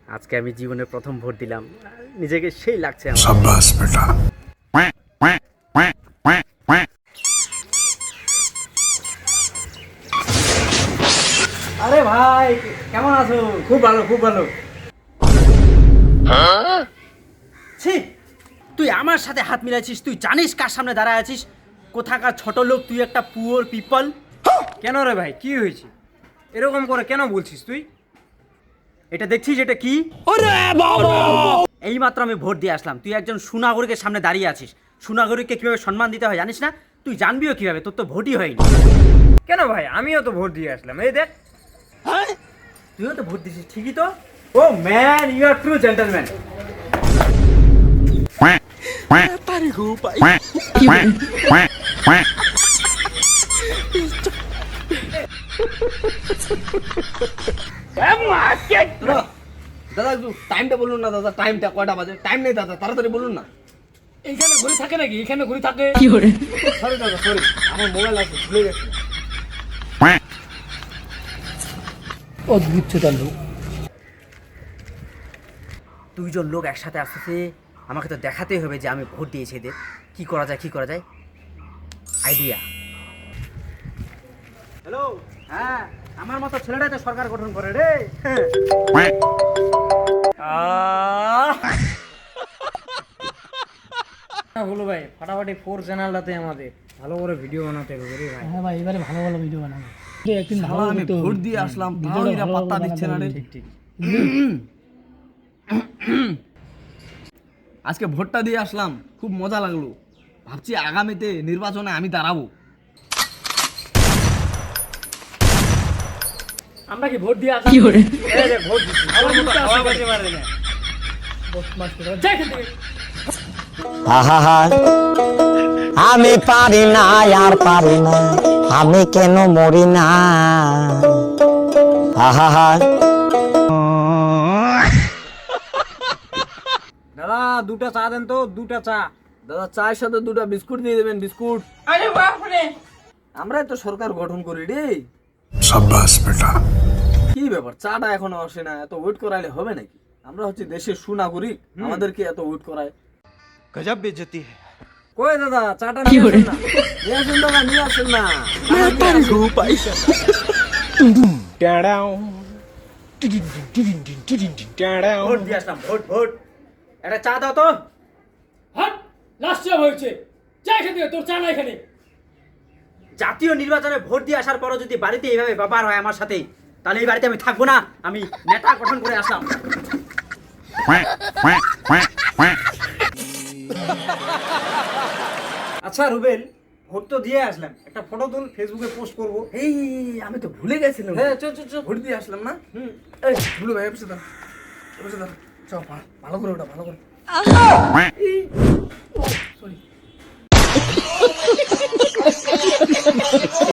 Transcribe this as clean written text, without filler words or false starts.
আজকে আমি জীবনে প্রথম ভোট দিলাম, নিজেকে সেই লাগছে আমার। शाबाश बेटा। আরে ভাই, কেমন আছো? খুব ভালো খুব ভালো। ছি, তুই আমার সাথে হাত মিলাইছিস? তুই জানিস কার সামনে দাঁড়ায় আছিস? কোথাকার ছোট লোক তুই, একটা পুয়ার পিপল। কেন রে ভাই, কি হয়েছে? এরকম করে কেন বলছিস তুই? এটা দেখছিস এটা কি? এইমাত্র আমি ভোট দিয়ে আসলাম, তুই একজন সুনাগরিকের সামনে দাঁড়িয়ে আছিস। সুনাগরিককে কিভাবে সম্মান দিতে হয় জানিস না? তুই জানবিও কিভাবে? তোর তো ভোটই হয়নি। কেন ভাই, আমিও তো ভোট দিয়ে আসলাম, এই দেখ। তুইও তো ভোট দিছিস, ঠিকই তো। Oh man, you are true gentleman. দাদা একটু টাইমটা বলুন না দাদা, টাইমটা কয়টা বাজে? টাইম নেই দাদা, তাড়াতাড়ি বলুন না। এইখানে ঘুরে থাকে নাকি? এখানে ঘুরে থাকে। সরি দাদা, সরি, আমার মোবাইল আছে, ভুলে গেছি। অদ্ভুত ছোটার লোক। দুইজন লোক একসাথে আসতেছে, আমাকে তো দেখাতেই হবে যে আমি ভোট দিয়েছি এদের। কি করা যায়, কি করা যায়? আইডিয়া। হ্যালো, হ্যাঁ, আমার মতো ছেলেটাই তো সরকার গঠন করে রে। হলো ভাই, ফাটাফাটি 4 চ্যানেলটাতে আমাদের ভালো করে ভিডিও বানাতে হবে রে ভাই। হ্যাঁ ভাই, এবারে ভালো ভালো ভিডিও বানাবো। একদিন ভালো শালা, আমি হতো। ভোট দিয়ে আসলাম, তাও ভিডিওটা এরা ভালো পাত্তা বানাতে দিচ্ছে না রে। হবে। ঠিক ঠিক। আজকে ভোটটা দিয়ে আসলাম, খুব মজা লাগলো। ভাবছি আগামীতে নির্বাচনে আমি দাঁড়াবো। আমরা কি ভোট দিয়ে আসলাম? এই যে ভোট দিচ্ছি, আমার মতো হাওয়া বাজে মারে না। বদমাশ করে যাই এখান থেকে। আহা, আমি পারি না আর পারি না, আমি কেন মরি না। আহা, দাদা দুটা চা দেন তো, দুটা চা। দাদা চায়ের সাথে দুটো বিস্কুট দিয়ে দেবেন, বিস্কুট। আরে বাপরে, আমরাই তো সরকার গঠন করি রে। शाबाश बेटा। কি ব্যাপার, চাটা এখনো আসে না? এত ওয়েট করাইলে হবে নাকি? আমরা হচ্ছে দেশের সুনাগরিক, আমাদেরকে এত ওয়েট করায়? কই দাদা চাটা নিয়ে আসেন না। নিয়ে আসেন দাদা, নিয়ে আসেন না। ভোট দিয়ে আসলাম, ভোট ভোট। একটা চা দাও তো। হাট, লাস্ট টাইম হয়েছে। যাই এখান থেকে, তোর চা না এখানে। জাতীয় নির্বাচনে ভোট দিয়ে আসার পরও যদি বাড়িতে এইভাবে ব্যাপার হয় আমার সাথে, তাহলে এই বাড়িতে আমি থাকবো না। আমি নেতা গঠন করে আসলাম। আচ্ছা রুবেল, ভোট তো দিয়ে আসলাম, একটা ফটো তুল, ফেসবুকে পোস্ট করবো। এই আমি তো ভুলে গেছিলাম। হ্যাঁ চল চল চল। ভোট দিয়ে আসলাম না। এই ভুলে ভাই, অফিসে দাঁড়া, অফিসে দাঁড়া। চল, ভালো করে ওটা, ভালো করে।